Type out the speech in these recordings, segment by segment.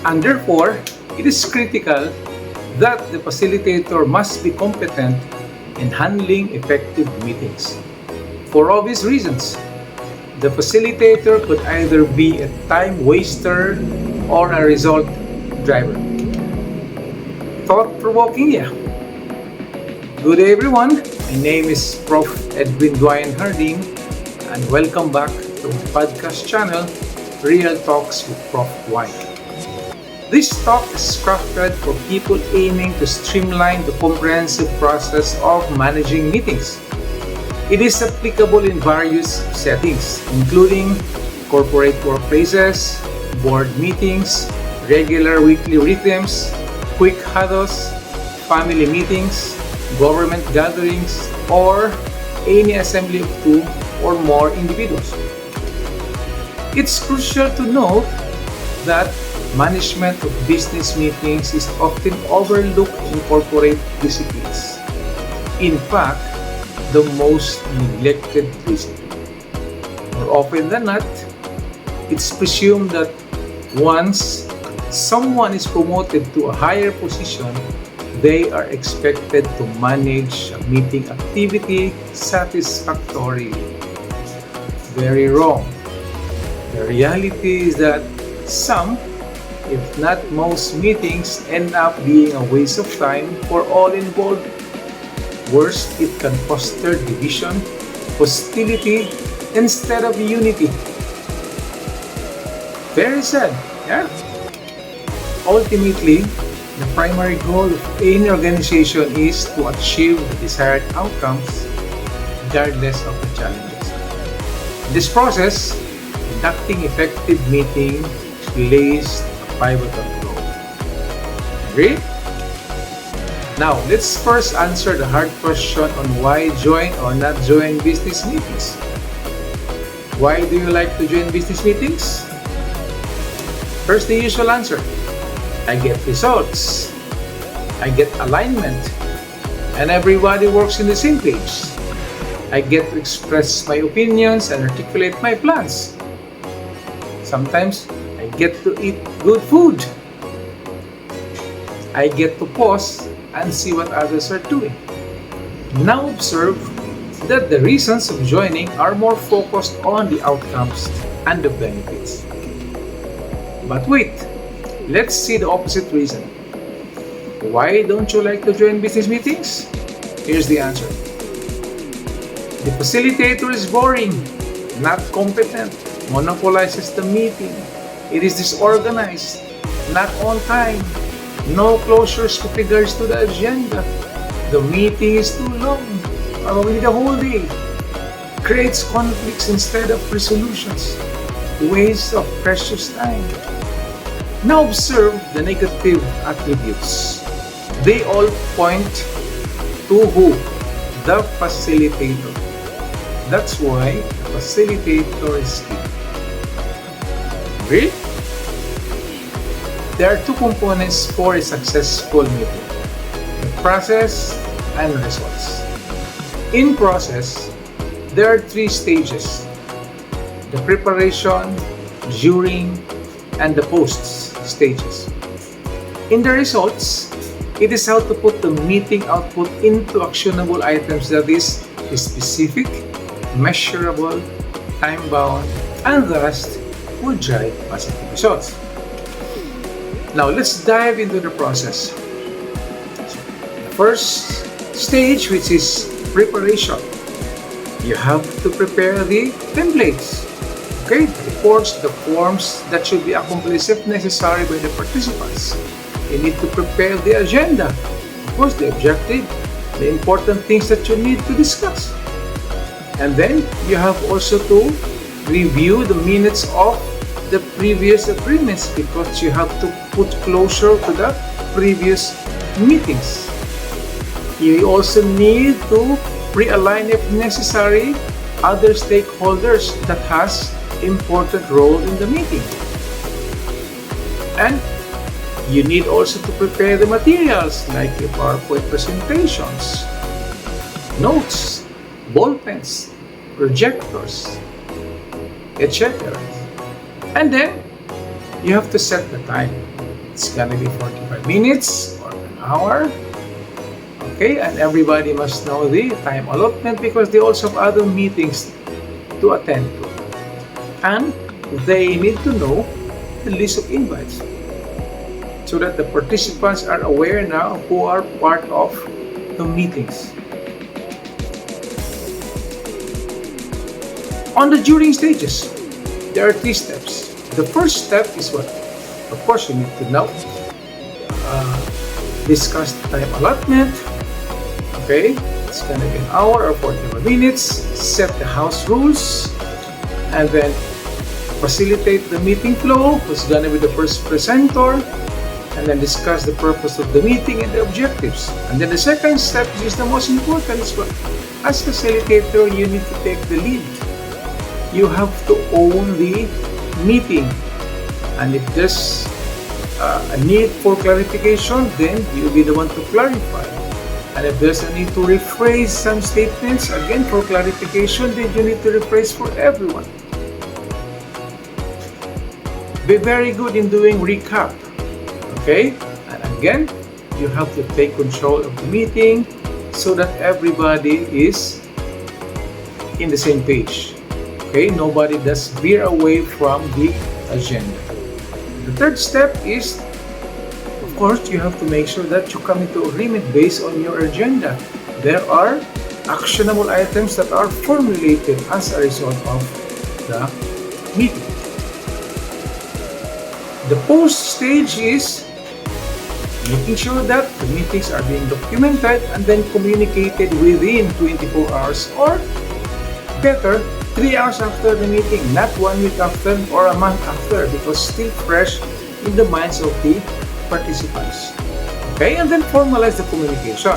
And therefore, it is critical that the facilitator must be competent in handling effective meetings. For obvious reasons, the facilitator could either be a time waster or a result driver. Thought-provoking, yeah. Good day everyone, my name is Prof. Edwin Dwayne Harding and welcome back to my podcast channel, Real Talks with Prof. Dwayne. This talk is crafted for people aiming to streamline the comprehensive process of managing meetings. It is applicable in various settings, including corporate workplaces, board meetings, regular weekly rhythms, quick huddles, family meetings, government gatherings, or any assembly of two or more individuals. It's crucial to note that management of business meetings is often overlooked in corporate disciplines. In fact, the most neglected discipline. More often than not, it's presumed that once someone is promoted to a higher position, they are expected to manage a meeting activity satisfactorily. Very wrong. The reality is that some, if not most, meetings end up being a waste of time for all involved. Worse, it can foster division, hostility, instead of unity. Very sad, yeah? Ultimately, the primary goal of any organization is to achieve the desired outcomes regardless of the challenges. In this process, conducting effective meeting plays a pivotal role. Agree? Now, let's first answer the hard question on why join or not join business meetings. Why do you like to join business meetings? First, the usual answer. I get results. I get alignment. And everybody works in the same page. I get to express my opinions and articulate my plans. Sometimes, I get to eat good food. I get to pause and see what others are doing. Now observe that the reasons of joining are more focused on the outcomes and the benefits. But wait, let's see the opposite reason. Why don't you like to join business meetings? Here's the answer. The facilitator is boring, not competent, monopolizes the meeting. It is disorganized, not on time, no closures with regards to the agenda. The meeting is too long, probably the whole day. Creates conflicts instead of resolutions. Waste of precious time. Now observe the negative attributes. They all point to who? The facilitator. That's why the facilitator is key. Agree? There are two components for a successful meeting: the process and results. In process, there are three stages: the preparation, during, and the post stages. In the results, it is how to put the meeting output into actionable items that is specific, measurable, time-bound, and thus will drive positive results. Now, let's dive into the process. The first stage, which is preparation. You have to prepare the templates, okay, the reports, the forms that should be accomplished if necessary by the participants. You need to prepare the agenda, of course, the objective, the important things that you need to discuss. And then you have also to review the minutes of the previous agreements because you have to put closure to the previous meetings. You also need to realign, if necessary, other stakeholders that has important role in the meeting. And you need also to prepare the materials like your PowerPoint presentations, notes, ball pens, projectors, etc. And then you have to set the time. It's gonna be 45 minutes or an hour. Okay, and everybody must know the time allotment because they also have other meetings to attend to. And they need to know the list of invites so that the participants are aware now who are part of the meetings. On the during stages, there are 3 steps. The first step is what? Of course, you need to know, discuss the time allotment. Okay, it's gonna be an hour or 45 minutes. Set the house rules, and then facilitate the meeting flow. Who's gonna be the first presenter, and then discuss the purpose of the meeting and the objectives. And then the second step, which is the most important, is what? As facilitator, you need to take the lead. You have to own the meeting, and if there's a need for clarification, then you'll be the one to clarify. And if there's a need to rephrase some statements, again for clarification, then you need to rephrase for everyone. Be very good in doing recap. Okay? And again, you have to take control of the meeting so that everybody is in the same page. Okay? Nobody does veer away from the agenda. The third step is, of course, you have to make sure that you come into agreement based on your agenda. There are actionable items that are formulated as a result of the meeting. The post stage is making sure that the meetings are being documented and then communicated within 24 hours or better, 3 hours after the meeting, not 1 week after or a month after, because still fresh in the minds of the participants. Okay, and then formalize the communication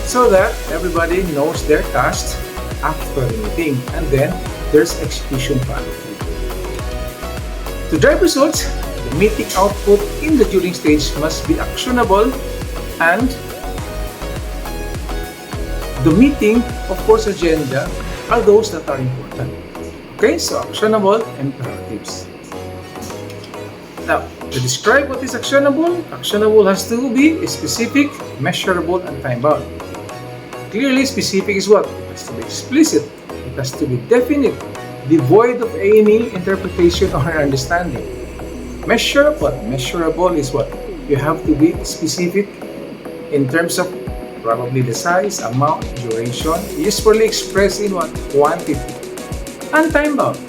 so that everybody knows their tasks after the meeting, and then there's execution follow. To drive results, the meeting output in the during stage must be actionable, and the meeting, of course, agenda are those that are important. Okay, so actionable imperatives. Now, to describe what is actionable, actionable has to be specific, measurable, and time-bound. Clearly, specific is what? It has to be explicit. It has to be definite, devoid of any interpretation or understanding. Measurable is what? You have to be specific in terms of probably the size, amount, duration, usefully expressed in what? Quantity. And time-bound.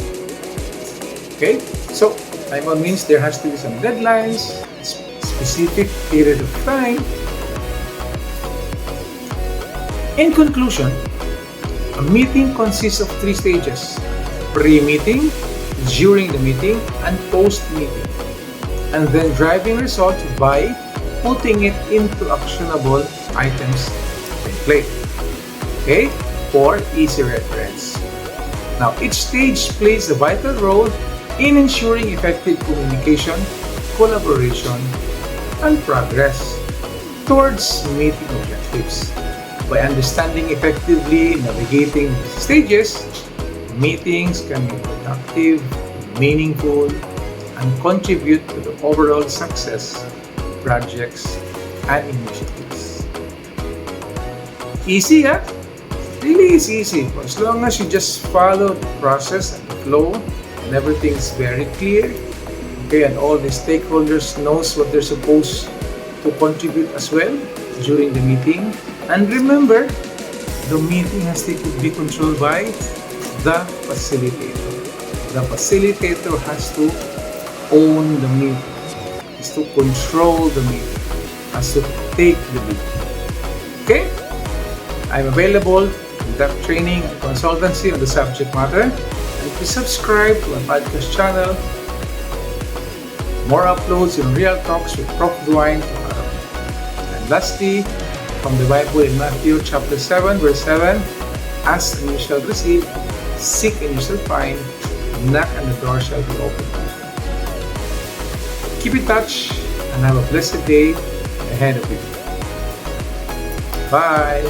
Okay? So, time-bound means there has to be some deadlines, specific period of time. In conclusion, a meeting consists of 3 stages: pre-meeting, during the meeting, and post-meeting. And then driving results by putting it into actionable items template. Okay? For easy reference. Now, each stage plays a vital role in ensuring effective communication, collaboration, and progress towards meeting objectives. By understanding effectively navigating these stages, meetings can be productive, meaningful, and contribute to the overall success of projects and initiatives. Easy, huh? Really is easy. As long as you just follow the process and the flow, and everything is very clear, okay, and all the stakeholders knows what they're supposed to contribute as well during the meeting. And remember, the meeting has to be controlled by the facilitator. The facilitator has to own the meeting, has to control the meeting, has to take the lead. Okay? I'm available to conduct training and consultancy on the subject matter. And please subscribe to my podcast channel. More uploads and real talks with Prof. Dwayne tomorrow. And lastly, from the Bible in Matthew chapter 7, verse 7, ask and you shall receive, seek and you shall find, knock and the door shall be opened. Keep in touch and have a blessed day ahead of you. Bye!